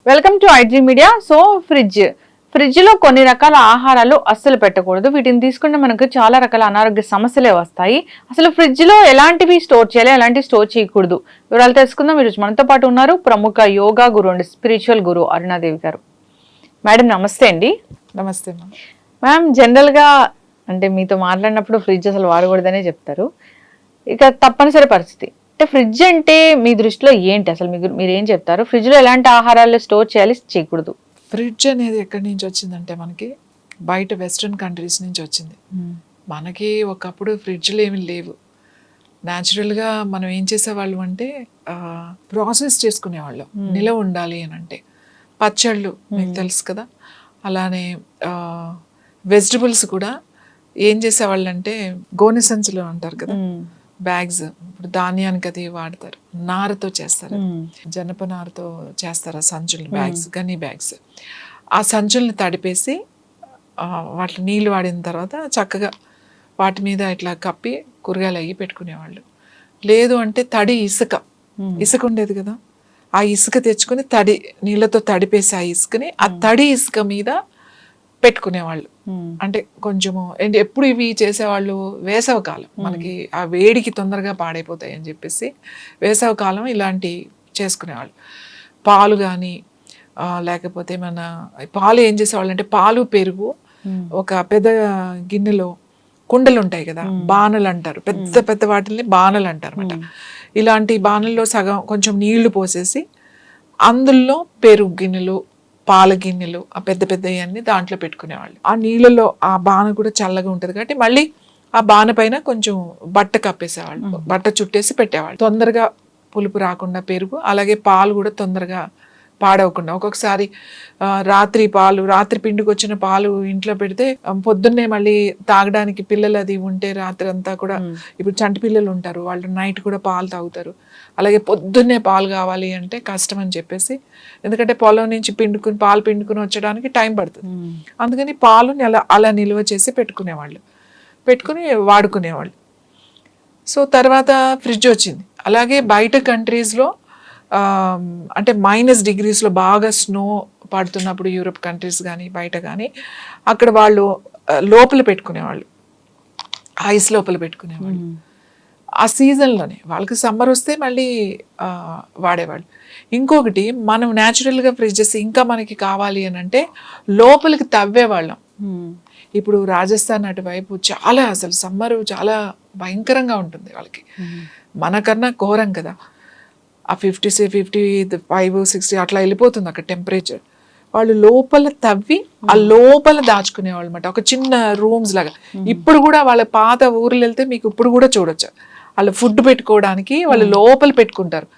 Welcome to IG media. So fridge లో కొన్ని రకాల ఆహారాలు అస్సలు పెట్టకూడదు. వీటిని తీసుకుంటే మనకు చాలా రకాల అనారోగ్య సమస్యలే వస్తాయి. అసలు ఫ్రిడ్జ్ లో ఎలాంటివి స్టోర్ చేయాలి, ఎలాంటివి స్టోర్ చేయకూడదు, వివరాలు తెలుసుకుందాం. ఈరోజు మనతో పాటు ఉన్నారు ప్రముఖ యోగా గురు అండ్ స్పిరిచువల్ గురు అరుణాదేవి గారు. మేడం నమస్తే అండి. నమస్తే మ్యామ్. జనరల్ గా అంటే మీతో మాట్లాడినప్పుడు ఫ్రిడ్జ్ అసలు వాడకూడదనే చెప్తారు. ఇక తప్పనిసరి పరిస్థితి అంటే ఫ్రిడ్జ్ అంటే మీ దృష్టిలో ఏంటి? అసలు మీరు ఏం చెప్తారు? ఫ్రిడ్జ్ లో ఎలాంటి ఆహారాలు స్టోర్ చేయాలి, చేయకూడదు? ఫ్రిడ్జ్ అనేది ఎక్కడి నుంచి వచ్చిందంటే మనకి బయట వెస్ట్రన్ కంట్రీస్ నుంచి వచ్చింది. మనకి ఒకప్పుడు ఫ్రిడ్జ్లు ఏమి లేవు. న్యాచురల్గా మనం ఏం చేసేవాళ్ళం అంటే ప్రాసెస్ చేసుకునేవాళ్ళం నిలవ ఉండాలి అని అంటే. పచ్చళ్ళు మీకు తెలుసు కదా, అలానే వెజిటబుల్స్ కూడా ఏం చేసేవాళ్ళు అంటే గోనె సంచులు అంటారు కదా, బ్యాగ్స్. ఇప్పుడు ధాన్యానికి అది వాడతారు, నారతో చేస్తారు, జనప నారతో చేస్తారు ఆ సంచులు, బ్యాగ్స్, గనీ బ్యాగ్స్. ఆ సంచుల్ని తడిపేసి వాటి నీళ్ళు వాడిన తర్వాత చక్కగా వాటి మీద ఇట్లా కప్పి కూరగాయలు అయ్యి పెట్టుకునేవాళ్ళు. లేదు అంటే తడి ఇసుక ఉండేది కదా, ఆ ఇసుక తెచ్చుకొని నీళ్ళతో తడిపేసి ఆ ఇసుకని ఆ తడి ఇసుక మీద పెట్టుకునేవాళ్ళు. అంటే కొంచెము ఎప్పుడు ఇవి చేసేవాళ్ళు వేసవ కాలం, మనకి ఆ వేడికి తొందరగా పాడైపోతాయి అని చెప్పేసి వేసవ కాలం ఇలాంటి చేసుకునేవాళ్ళు. పాలు కానీ లేకపోతే మన పాలు ఏం చేసేవాళ్ళు అంటే పాలు పెరుగు ఒక పెద్ద గిన్నెలో, కుండలు ఉంటాయి కదా, బాణలు అంటారు, పెద్ద పెద్ద వాటిని బాణలు అంటారు అన్నమాట. ఇలాంటి బాణల్లో సగం కొంచెం నీళ్లు పోసేసి అందులో పెరుగు గిన్నెలు, పాల గిన్నెలు, ఆ పెద్ద పెద్దవన్నీ దాంట్లో పెట్టుకునేవాళ్ళు. ఆ నీళ్ళలో ఆ బాణ కూడా చల్లగా ఉంటుంది కాబట్టి మళ్ళీ ఆ బాణ పైన కొంచెం బట్ట కప్పేసేవాళ్ళు, బట్ట చుట్టేసి పెట్టేవాళ్ళు. తొందరగా పులుపు రాకుండా పెరుగు, అలాగే పాలు కూడా తొందరగా పాడవకుండా. ఒక్కొక్కసారి రాత్రి పిండికి వచ్చిన పాలు ఇంట్లో పెడితే పొద్దున్నే మళ్ళీ తాగడానికి పిల్లలు అది ఉంటే రాత్రి అంతా కూడా, ఇప్పుడు చంటి పిల్లలు ఉంటారు, వాళ్ళు నైట్ కూడా పాలు తాగుతారు. అలాగే పొద్దున్నే పాలు కావాలి అంటే కష్టం అని చెప్పేసి, ఎందుకంటే పొలం నుంచి పాలు పిండుకుని వచ్చడానికి టైం పడుతుంది. అందుకని పాలుని అలా నిల్వ చేసి పెట్టుకుని వాడుకునేవాళ్ళు. సో తర్వాత ఫ్రిడ్జ్ వచ్చింది. అలాగే బయట కంట్రీస్లో అంటే -డిగ్రీస్లో బాగా స్నో పడుతున్నప్పుడు, యూరోప్ కంట్రీస్ కానీ బయట కానీ, అక్కడ వాళ్ళు లోపల పెట్టుకునేవాళ్ళు, ఐస్ లోపల పెట్టుకునేవాళ్ళు. ఆ సీజన్లోనే వాళ్ళకి సమ్మర్ వస్తే మళ్ళీ వాడేవాళ్ళు. ఇంకొకటి, మనం న్యాచురల్గా ఫ్రిడ్జెస్ ఇంకా మనకి కావాలి అని అంటే లోపలికి తవ్వేవాళ్ళం. ఇప్పుడు రాజస్థాన్ అటువైపు చాలా అసలు సమ్మర్ చాలా భయంకరంగా ఉంటుంది వాళ్ళకి, మనకన్నా ఘోరం కదా. ఆ 55, 60 అట్లా వెళ్ళిపోతుంది అక్కడ టెంపరేచర్. వాళ్ళు లోపల తవ్వి ఆ లోపల దాచుకునేవాళ్ళు అనమాట, ఒక చిన్న రూమ్స్ లాగా. ఇప్పుడు కూడా వాళ్ళ పాత ఊర్లు వెళ్తే మీకు ఇప్పుడు కూడా చూడొచ్చు, వాళ్ళు ఫుడ్ పెట్టుకోవడానికి వాళ్ళు లోపల పెట్టుకుంటారు.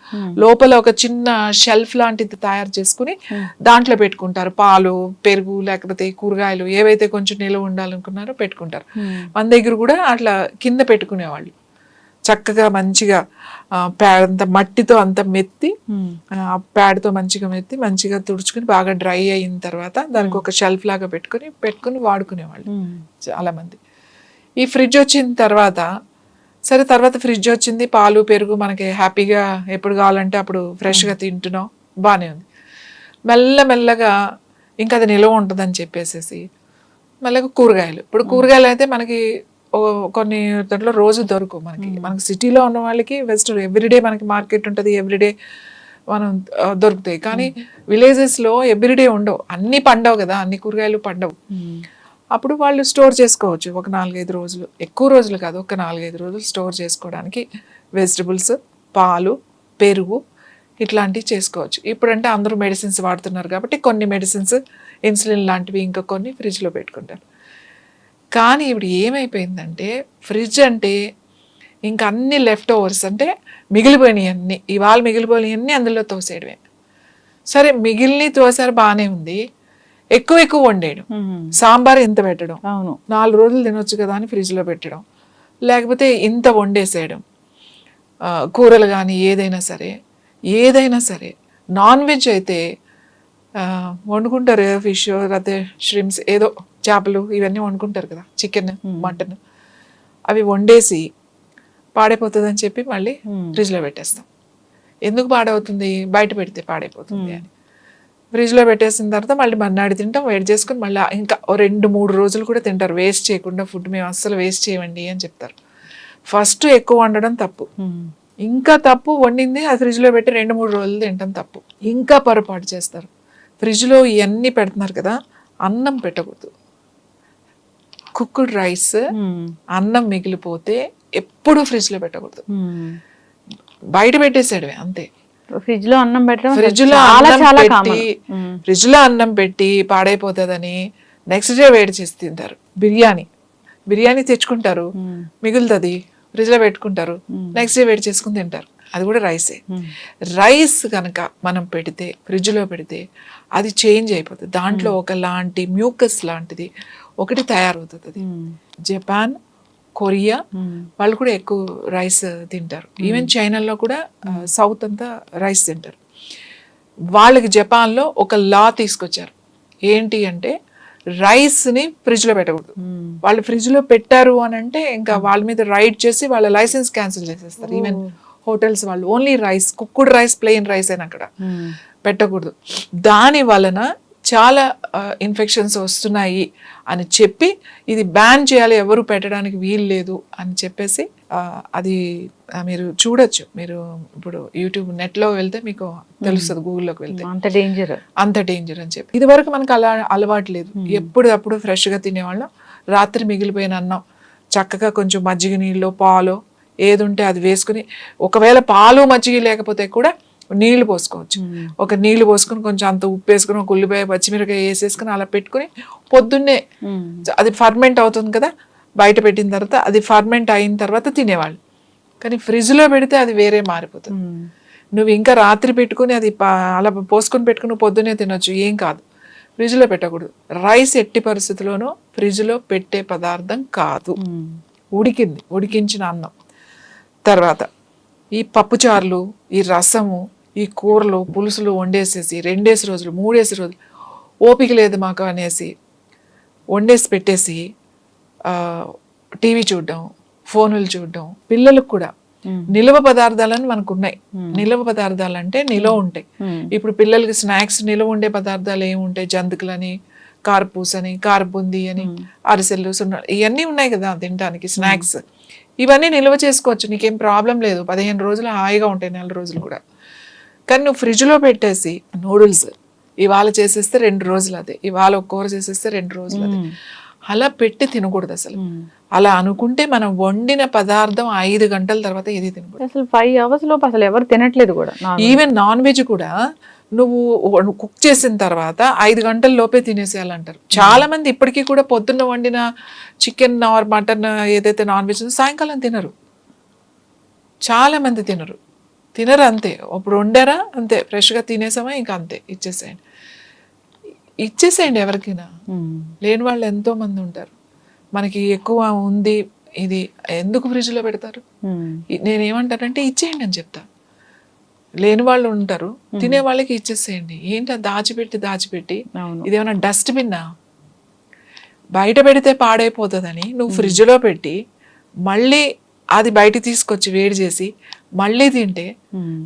లోపల ఒక చిన్న షెల్ఫ్ లాంటిది తయారు చేసుకుని దాంట్లో పెట్టుకుంటారు పాలు, పెరుగు, లేకపోతే కూరగాయలు ఏవైతే కొంచెం నిల్వ ఉండాలనుకున్నారో పెట్టుకుంటారు. మన దగ్గర కూడా అట్లా కింద పెట్టుకునేవాళ్ళు. చక్కగా మంచిగా అంత మట్టితో అంత మెత్తి, ప్యాడ్తో మంచిగా తుడుచుకుని బాగా డ్రై అయిన తర్వాత దానికి ఒక షెల్ఫ్ లాగా పెట్టుకుని వాడుకునేవాళ్ళు చాలా మంది. ఈ ఫ్రిడ్జ్ వచ్చిన తర్వాత ఫ్రిడ్జ్ వచ్చింది, పాలు పెరుగు మనకి హ్యాపీగా ఎప్పుడు కావాలంటే అప్పుడు ఫ్రెష్గా తింటున్నాం, బాగానే ఉంది. మెల్లగా ఇంకా అది నిల్వ ఉంటుందని చెప్పేసి మెల్లగా కూరగాయలు. ఇప్పుడు కూరగాయలు అయితే మనకి కొన్ని దాంట్లో రోజు దొరకవు మనకి సిటీలో ఉన్న వాళ్ళకి వెజిటబుల్ ఎవ్రీడే మనకి మార్కెట్ ఉంటుంది, ఎవ్రీడే మనం దొరుకుతాయి. కానీ విలేజెస్లో ఎవ్రీడే ఉండవు, అన్నీ పండవు కదా, అన్ని కూరగాయలు పండవు. అప్పుడు వాళ్ళు స్టోర్ చేసుకోవచ్చు ఒక 4-5 రోజులు, ఎక్కువ రోజులు కాదు, ఒక 4-5 రోజులు స్టోర్ చేసుకోవడానికి వెజిటబుల్స్, పాలు, పెరుగు ఇట్లాంటివి చేసుకోవచ్చు. ఇప్పుడంటే అందరూ మెడిసిన్స్ వాడుతున్నారు కాబట్టి కొన్ని మెడిసిన్స్, ఇన్సులిన్ లాంటివి ఇంకా కొన్ని ఫ్రిడ్జ్లో పెట్టుకుంటారు. కానీ ఇప్పుడు ఏమైపోయిందంటే ఫ్రిడ్జ్ అంటే ఇంకా అన్ని లెఫ్ట్ ఓవర్స్, అంటే మిగిలిపోయినాయి ఇవాళ మిగిలిపోయినవన్నీ అందులో తోసేయడమే. సరే మిగిలిన తోసారు, బాగానే ఉంది, ఎక్కువ వండేయడం, సాంబార్ ఇంత పెట్టడం, 4 రోజులు తినొచ్చు కదా అని ఫ్రిడ్జ్లో పెట్టడం, లేకపోతే ఇంత వండేసేయడం. కూరలు కానీ ఏదైనా సరే నాన్ వెజ్ అయితే వండుకుంటారు, ఫిష్ లేకపోతే ష్రిమ్స్, ఏదో చేపలు ఇవన్నీ వండుకుంటారు కదా, చికెన్, మటన్, అవి వండేసి పాడైపోతుందని చెప్పి మళ్ళీ ఫ్రిడ్జ్లో పెట్టేస్తాం. ఎందుకు పాడవుతుంది, బయట పెడితే పాడైపోతుంది అని. ఫ్రిడ్జ్లో పెట్టేసిన తర్వాత మళ్ళీ మర్నాడు తింటాం, వేడి చేసుకుని మళ్ళీ ఇంకా 2-3 రోజులు కూడా తింటారు. వేస్ట్ చేయకుండా ఫుడ్ మేము అస్సలు వేస్ట్ చేయమండి అని చెప్తారు. ఫస్ట్ ఎక్కువ వండడం తప్పు. ఇంకా తప్పు వండింది అది ఫ్రిడ్జ్లో పెట్టి 2-3 రోజులు తింటాం తప్పు. ఇంకా పొరపాటు చేస్తారు. ఫ్రిడ్జ్లో ఇవన్నీ పెడుతున్నారు కదా, అన్నం పెట్టకూడదు. కుక్డ్ రైస్, అన్నం మిగిలిపోతే ఎప్పుడు ఫ్రిడ్జ్లో పెట్టకూడదు. బయట పెట్టేసాడు అంతే. ఫ్రిడ్జ్ లో అన్నం పెట్టడం ఫ్రిడ్జ్ లో అన్నం పెట్టి పాడైపోతుందని నెక్స్ట్ డే వేడి చేసి తింటారు. బిర్యానీ తెచ్చుకుంటారు, మిగులుతుంది, ఫ్రిడ్జ్ లో పెట్టుకుంటారు, నెక్స్ట్ డే వేడి చేసుకుని తింటారు. అది కూడా రైసే. రైస్ కనుక మనం పెడితే ఫ్రిడ్జ్ లో పెడితే అది చేంజ్ అయిపోతుంది. దాంట్లో ఒకలాంటి మ్యూకస్ లాంటిది ఒకటి తయారవుతుంది. జపాన్, కొరియా వాళ్ళు కూడా ఎక్కువ రైస్ తింటారు. ఈవెన్ చైనాలో కూడా సౌత్ అంతా రైస్ తింటారు. వాళ్ళకి జపాన్లో ఒక లా తీసుకొచ్చారు. ఏంటి అంటే రైస్ని ఫ్రిడ్జ్లో పెట్టకూడదు. వాళ్ళు ఫ్రిడ్జ్లో పెట్టారు అని అంటే ఇంకా వాళ్ళ మీద రైడ్ చేసి వాళ్ళ లైసెన్స్ క్యాన్సిల్ చేసేస్తారు. ఈవెన్ హోటల్స్ వాళ్ళు only rice, cooked rice, plain rice అయినా అక్కడ పెట్టకూడదు. దాని వలన చాలా ఇన్ఫెక్షన్స్ వస్తున్నాయి అని చెప్పి ఇది బ్యాన్ చేయాలి, ఎవరు పెట్టడానికి వీలు లేదు అని చెప్పేసి అది మీరు చూడొచ్చు. మీరు ఇప్పుడు యూట్యూబ్ నెట్లో వెళ్తే మీకు తెలుస్తుంది, గూగుల్లోకి వెళ్తే. అంత డేంజర్ అని చెప్పి. ఇది వరకు మనకు అలా అలవాటు లేదు. ఎప్పుడప్పుడు ఫ్రెష్గా తినేవాళ్ళం. రాత్రి మిగిలిపోయిన అన్నం చక్కగా కొంచెం మజ్జిగ నీళ్ళు, పాలు ఏది ఉంటే అది వేసుకుని, ఒకవేళ పాలు మజ్జిగ లేకపోతే కూడా నీళ్లు పోసుకోవచ్చు. ఒక నీళ్లు పోసుకుని కొంచెం అంత ఉప్పు వేసుకుని, ఒక ఉల్లిపాయ, పచ్చిమిరకాయ వేసేసుకుని అలా పెట్టుకుని పొద్దున్నే అది ఫర్మెంట్ అవుతుంది కదా, బయట పెట్టిన తర్వాత అది ఫర్మెంట్ అయిన తర్వాత తినేవాళ్ళు. కానీ ఫ్రిడ్జ్లో పెడితే అది వేరే మారిపోతుంది. నువ్వు ఇంకా రాత్రి పెట్టుకుని అది అలా పోసుకొని పెట్టుకుని పొద్దున్నే తినొచ్చు, ఏం కాదు. ఫ్రిడ్జ్లో పెట్టకూడదు. రైస్ ఎట్టి పరిస్థితుల్లోనూ ఫ్రిడ్జ్లో పెట్టే పదార్థం కాదు. ఉడికించిన అన్నం. తర్వాత ఈ పప్పుచారులు, ఈ రసము, ఈ కూరలు, పులుసులు వండేసేసి 2 రోజులు 3 రోజులు ఓపిక లేదు మాకు అనేసి వండేసి పెట్టేసి టీవీ చూడడం, ఫోనులు చూడడం. పిల్లలకు కూడా నిల్వ పదార్థాలని మనకు ఉన్నాయి. నిల్వ పదార్థాలు అంటే నిల్వ ఉంటాయి. ఇప్పుడు పిల్లలకి స్నాక్స్ నిల్వ ఉండే పదార్థాలు ఏముంటాయి? జంతికలని, కారపూసని, కారబుంది అని, అరిసెలు, సున్న, ఇవన్నీ ఉన్నాయి కదా తినడానికి స్నాక్స్. ఇవన్నీ నిల్వ చేసుకోవచ్చు, నీకేం ప్రాబ్లం లేదు. 15 రోజులు హాయిగా ఉంటాయి, 4 రోజులు కూడా. కానీ నువ్వు ఫ్రిడ్జ్లో పెట్టేసి నూడిల్స్ ఇవాళ చేసేస్తే 2 రోజులు అదే, ఇవాళ ఒక కూర చేసేస్తే 2 రోజులు అదే, అలా పెట్టి తినకూడదు అసలు. అలా అనుకుంటే మనం వండిన పదార్థం 5 గంటల తర్వాత ఏది తినకూడదు. అసలు 5 hours లోపు అసలు ఎవరు తినట్లేదు కూడా. ఈవెన్ నాన్ వెజ్ కూడా నువ్వు కుక్ చేసిన తర్వాత 5 గంటల లోపే తినేసేయాలంటారు. చాలా మంది ఇప్పటికీ కూడా పొద్దున్న వండిన చికెన్ ఆర్ మటన్ ఏదైతే నాన్ వెజ్ సాయంకాలం తినరు. చాలా మంది తినరు అంతే. ఇప్పుడు వండారా అంతే, ఫ్రెష్గా తినేసామా ఇంకా అంతే, ఇచ్చేసేయండి ఎవరికైనా. లేని వాళ్ళు ఎంతో మంది ఉంటారు. మనకి ఎక్కువ ఉంది ఇది ఎందుకు ఫ్రిడ్జ్లో పెడతారు? నేనేమంటానంటే ఇచ్చేయండి అని చెప్తా. లేని వాళ్ళు ఉంటారు, తినే వాళ్ళకి ఇచ్చేసేయండి. ఏంటి దాచిపెట్టి ఇదేమన్నా డస్ట్బిన్నా? బయట పెడితే పాడైపోతుందని నువ్వు ఫ్రిడ్జ్లో పెట్టి మళ్ళీ అది బయట తీసుకొచ్చి వేడి చేసి మళ్ళీ తింటే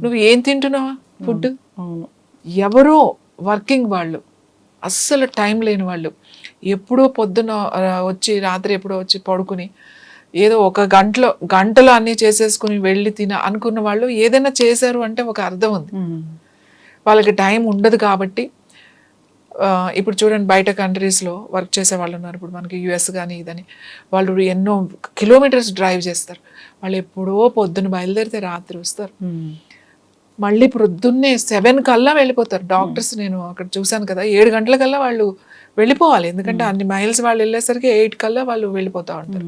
నువ్వు ఏం తింటున్నావా ఫుడ్? ఎవరో వర్కింగ్ వాళ్ళు, అస్సలు టైం లేని వాళ్ళు, ఎప్పుడో పొద్దున వచ్చి రాత్రి ఎప్పుడో వచ్చి పడుకుని ఏదో ఒక గంటలో అన్నీ చేసేసుకుని వెళ్ళి అనుకున్న వాళ్ళు ఏదైనా చేశారు అంటే ఒక అర్థం ఉంది. వాళ్ళకి టైం ఉండదు కాబట్టి. ఇప్పుడు చూడండి, బయట కంట్రీస్లో వర్క్ చేసే వాళ్ళు ఉన్నారు. ఇప్పుడు మనకి యుఎస్ కానీ ఇదని, వాళ్ళు ఎన్నో కిలోమీటర్స్ డ్రైవ్ చేస్తారు. వాళ్ళు ఎప్పుడో పొద్దున్న బయలుదేరితే రాత్రి వస్తారు, మళ్ళీ పొద్దున్నే 7 కల్లా వెళ్ళిపోతారు. డాక్టర్స్ నేను అక్కడ చూశాను కదా, 7 గంటల కల్లా వాళ్ళు వెళ్ళిపోవాలి. ఎందుకంటే అన్ని మైల్స్ వాళ్ళు వెళ్ళేసరికి 8 కల్లా వాళ్ళు వెళ్ళిపోతూ ఉంటారు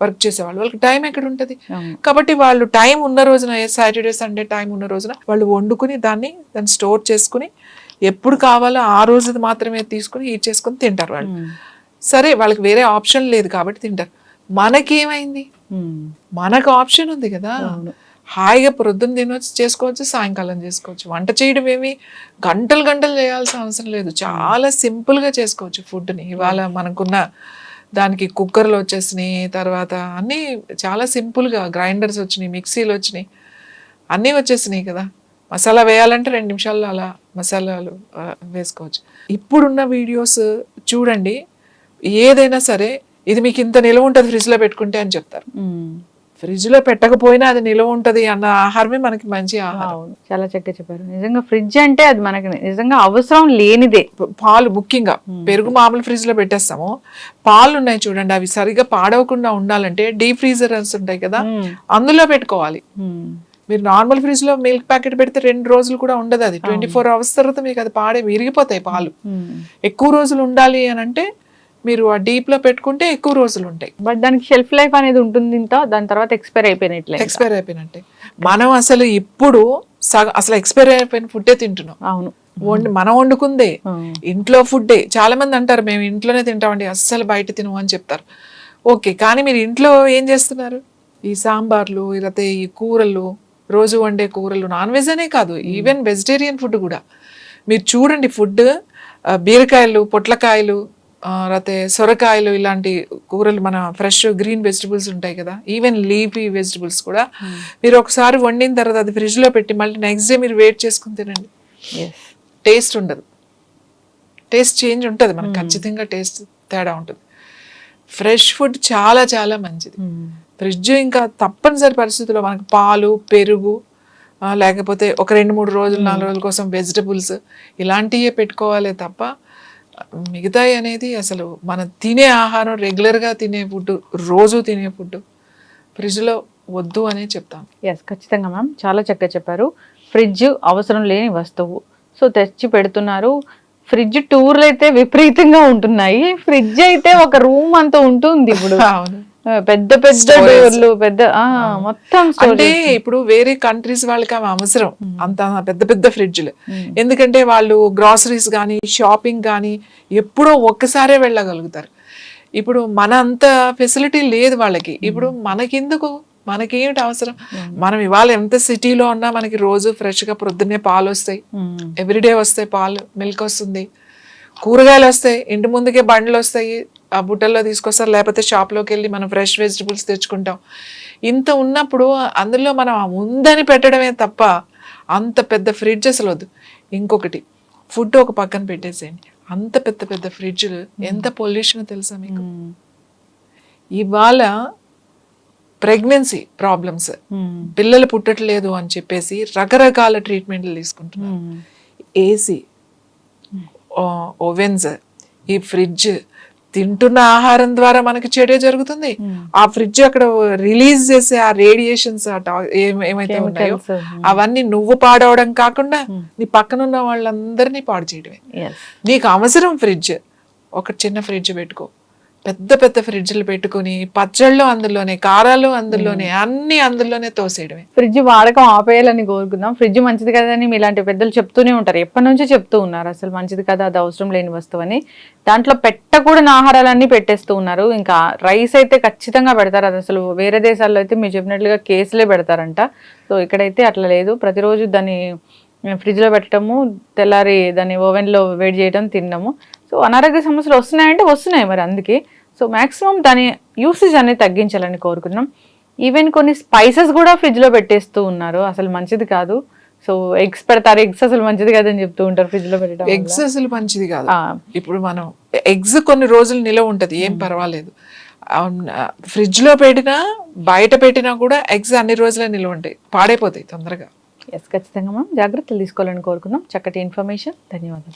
వర్క్ చేసేవాళ్ళు. వాళ్ళకి టైం ఎక్కడ ఉంటుంది? కాబట్టి వాళ్ళు టైం ఉన్న రోజున, సాటర్డే సండే టైం ఉన్న రోజున వాళ్ళు వండుకుని దాన్ని స్టోర్ చేసుకుని ఎప్పుడు కావాలో ఆ రోజు మాత్రమే తీసుకుని హీట్ చేసుకుని తింటారు వాళ్ళు. సరే, వాళ్ళకి వేరే ఆప్షన్ లేదు కాబట్టి తింటారు. మనకేమైంది? మనకు ఆప్షన్ ఉంది కదా, హాయిగా ప్రొద్దున చేసుకోవచ్చు, సాయంకాలం చేసుకోవచ్చు. వంట చేయడం ఏమి గంటలు చేయాల్సిన అవసరం లేదు. చాలా సింపుల్గా చేసుకోవచ్చు ఫుడ్ని. ఇవాళ మనకున్న దానికి కుక్కర్లు వచ్చేసినాయి, తర్వాత అన్నీ చాలా సింపుల్గా గ్రైండర్స్ వచ్చినాయి, మిక్సీలు వచ్చినాయి, అన్నీ వచ్చేసినాయి కదా. మసాలా వేయాలంటే 2 నిమిషాల్లో అలా మసాలాలు వేసుకోవచ్చు. ఇప్పుడున్న వీడియోస్ చూడండి, ఏదైనా సరే ఇది మీకు ఇంత నిలవ ఉంటుంది ఫ్రిడ్జ్లో పెట్టుకుంటే అని చెప్తారు. ఫ్రిడ్జ్లో పెట్టకపోయినా అది నిలవ ఉంటుంది అన్న ఆహారమే మనకి మంచి ఆహారం. అవును, చాలా చక్కగా చెప్పారు. నిజంగా ఫ్రిడ్జ్ అంటే అది మనకి నిజంగా అవసరం లేనిదే. పాలు ముఖ్యంగా, పెరుగు మామూలు ఫ్రిడ్జ్ లో పెట్టేస్తాము, పాలు ఉన్నాయి చూడండి, అవి సరిగా పాడవకుండా ఉండాలంటే డీప్ ఫ్రీజర్స్ ఉంటాయి కదా, అందులో పెట్టుకోవాలి. మీరు నార్మల్ ఫ్రిడ్జ్ లో మిల్క్ ప్యాకెట్ పెడితే 2 రోజులు కూడా ఉండదు, అది 24 అవర్స్ తర్వాత మీకు అది విరిగిపోతాయి పాలు. ఎక్కువ రోజులు ఉండాలి అని అంటే మీరు ఆ డీప్ లో పెట్టుకుంటే ఎక్కువ రోజులు ఉంటాయి. బట్ దానికి షెల్ఫ్ లైఫ్ అనేది ఉంటుంది, ఇంత దాని తర్వాత ఎక్స్పైర్ అయిపోయినట్టే. మనం అసలు ఇప్పుడు అసలు ఎక్స్పైర్ అయిపోయిన ఫుడ్డే తింటున్నాం. అవును, మనం వండుకుందే, ఇంట్లో ఫుడ్డే. చాలా మంది అంటారు మేము ఇంట్లోనే తింటామండి, అస్సలు బయట తినము అని చెప్తారు. ఓకే, కానీ మీరు ఇంట్లో ఏం చేస్తున్నారు? ఈ సాంబార్లు, లేకపోతే ఈ కూరలు, రోజు వండే కూరలు, నాన్ వెజ్ అనే కాదు, ఈవెన్ వెజిటేరియన్ ఫుడ్ కూడా మీరు చూడండి. ఫుడ్ బీరకాయలు, పొట్లకాయలు, లేకపోతే సొరకాయలు, ఇలాంటి కూరలు, మన ఫ్రెష్ గ్రీన్ వెజిటబుల్స్ ఉంటాయి కదా, ఈవెన్ లీఫీ వెజిటబుల్స్ కూడా మీరు ఒకసారి వండిన తర్వాత అది ఫ్రిడ్జ్ లో పెట్టి మళ్ళీ నెక్స్ట్ డే మీరు వేట్ చేసుకుని తినండి, టేస్ట్ ఉండదు. టేస్ట్ చేంజ్ ఉంటుంది మనకు, ఖచ్చితంగా టేస్ట్ తేడా ఉంటుంది. ఫ్రెష్ ఫుడ్ చాలా చాలా మంచిది. ఫ్రిడ్జ్ ఇంకా తప్పనిసరి పరిస్థితుల్లో మనకు పాలు, పెరుగు, లేకపోతే ఒక 2-3 రోజులు 4 రోజుల కోసం వెజిటబుల్స్ ఇలాంటివే పెట్టుకోవాలి తప్ప మిగతాయి అనేది అసలు మనం తినే ఆహారం, రెగ్యులర్గా తినే ఫుడ్, రోజు తినే ఫుడ్ ఫ్రిడ్జ్లో వద్దు అనే చెప్తాను. ఎస్, ఖచ్చితంగా మ్యామ్, చాలా చక్కగా చెప్పారు. ఫ్రిడ్జ్ అవసరం లేని వస్తువు, సో తెచ్చి పెడుతున్నారు. ఫ్రిడ్జ్ టూర్లు అయితే విపరీతంగా ఉంటున్నాయి, ఫ్రిడ్జ్ అయితే ఒక రూమ్ అంతా ఉంటుంది ఇప్పుడు. అవును, పెద్ద పెద్ద డోర్లు, పెద్ద మొత్తం. అంటే ఇప్పుడు వేరే కంట్రీస్ వాళ్ళకి అవి అవసరం, అంత పెద్ద పెద్ద ఫ్రిడ్జ్లు. ఎందుకంటే వాళ్ళు గ్రాసరీస్ కానీ, షాపింగ్ కానీ ఎప్పుడో ఒక్కసారే వెళ్ళగలుగుతారు. ఇప్పుడు మన అంత ఫెసిలిటీ లేదు వాళ్ళకి. ఇప్పుడు మనకెందుకు, మనకేమిటి అవసరం? మనం ఇవాళ ఎంత సిటీలో ఉన్నా మనకి రోజు ఫ్రెష్గా ప్రొద్దున్నే పాలు వస్తాయి, ఎవ్రీడే వస్తాయి పాలు, మిల్క్ వస్తుంది, కూరగాయలు వస్తాయి, ఇంటి ముందుకే బండ్లు వస్తాయి, ఆ బుట్టల్లో తీసుకొస్తారు, లేకపోతే షాప్లోకి వెళ్ళి మనం ఫ్రెష్ వెజిటబుల్స్ తెచ్చుకుంటాం. ఇంత ఉన్నప్పుడు అందులో మనం ఉందని పెట్టడమే తప్ప అంత పెద్ద ఫ్రిడ్జ్ అసలు వద్దు. ఇంకొకటి, ఫుడ్ ఒక పక్కన పెట్టేసేయండి, అంత పెద్ద పెద్ద ఫ్రిడ్జ్లు ఎంత పొల్యూషన్ తెలుసా మీకు? ఇవాళ ప్రెగ్నెన్సీ ప్రాబ్లమ్స్, పిల్లలు పుట్టట్లేదు అని చెప్పేసి రకరకాల ట్రీట్మెంట్లు తీసుకుంటున్నారు. ఏసీ, ఓవెన్స్, ఈ ఫ్రిడ్జ్, తింటున్న ఆహారం ద్వారా మనకి చెడే జరుగుతుంది. ఆ ఫ్రిడ్జ్ అక్కడ రిలీజ్ చేసే ఆ రేడియేషన్స్ ఏమైతే ఉన్నాయో అవన్నీ నువ్వు పాడవడం కాకుండా నీ పక్కనున్న వాళ్ళందరినీ పాడు చేయడమే. నీకు అవసరం ఫ్రిడ్జ్, ఒక చిన్న ఫ్రిడ్జ్ పెట్టుకో, పెద్ద పెద్ద ఫ్రిడ్జ్లు పెట్టుకుని పచ్చళ్ళు అందులోనే, కారాలు అందులోనే, అన్ని అందులోనే తోసేయడమే. ఫ్రిడ్జ్ వాడకం ఆపేయాలని కోరుకుందాం. ఫ్రిడ్జ్ మంచిది కదని మీలాంటి పెద్దలు చెప్తూనే ఉంటారు, ఎప్పటి నుంచో చెప్తూ ఉన్నారు అసలు మంచిది కదా, అది అవసరం లేని వస్తువు అని. దాంట్లో పెట్టకూడని ఆహారాలన్నీ పెట్టేస్తూ ఉన్నారు. ఇంకా రైస్ అయితే ఖచ్చితంగా పెడతారు, అది అసలు వేరే దేశాల్లో అయితే మీరు చెప్పినట్లుగా కేసులే పెడతారంట. సో ఇక్కడైతే అట్లా లేదు, ప్రతిరోజు దాన్ని ఫ్రిడ్జ్లో పెట్టడము, తెల్లారి దాన్ని ఓవెన్లో వేడి చేయడం, తినడము. సో అనారోగ్య సమస్యలు వస్తున్నాయంటే వస్తున్నాయి మరి, అందుకే సో మ్యాక్సిమం దాని యూసేజ్ అనేది తగ్గించాలని కోరుకున్నాం. ఈవెన్ కొన్ని స్పైసెస్ కూడా ఫ్రిడ్జ్లో పెట్టేస్తూ ఉన్నారు, అసలు మంచిది కాదు. సో ఎగ్స్ పెడతారు, ఎగ్స్ అసలు మంచిది కాదని చెప్తూ ఉంటారు ఫ్రిడ్జ్లో పెట్టడం. ఎగ్స్ అసలు మంచిది కాదు. ఇప్పుడు మనం ఎగ్స్ కొన్ని రోజులు నిలవ ఉంటుంది, ఏం పర్వాలేదు. ఫ్రిడ్జ్లో పెట్టినా బయట పెట్టినా కూడా ఎగ్స్ అన్ని రోజులే నిలవ ఉంటాయి, పాడైపోతాయి తొందరగా. ఎస్, ఖచ్చితంగా మనం జాగ్రత్తలు తీసుకోవాలని కోరుకున్నాం. చక్కటి ఇన్ఫర్మేషన్, ధన్యవాదాలు.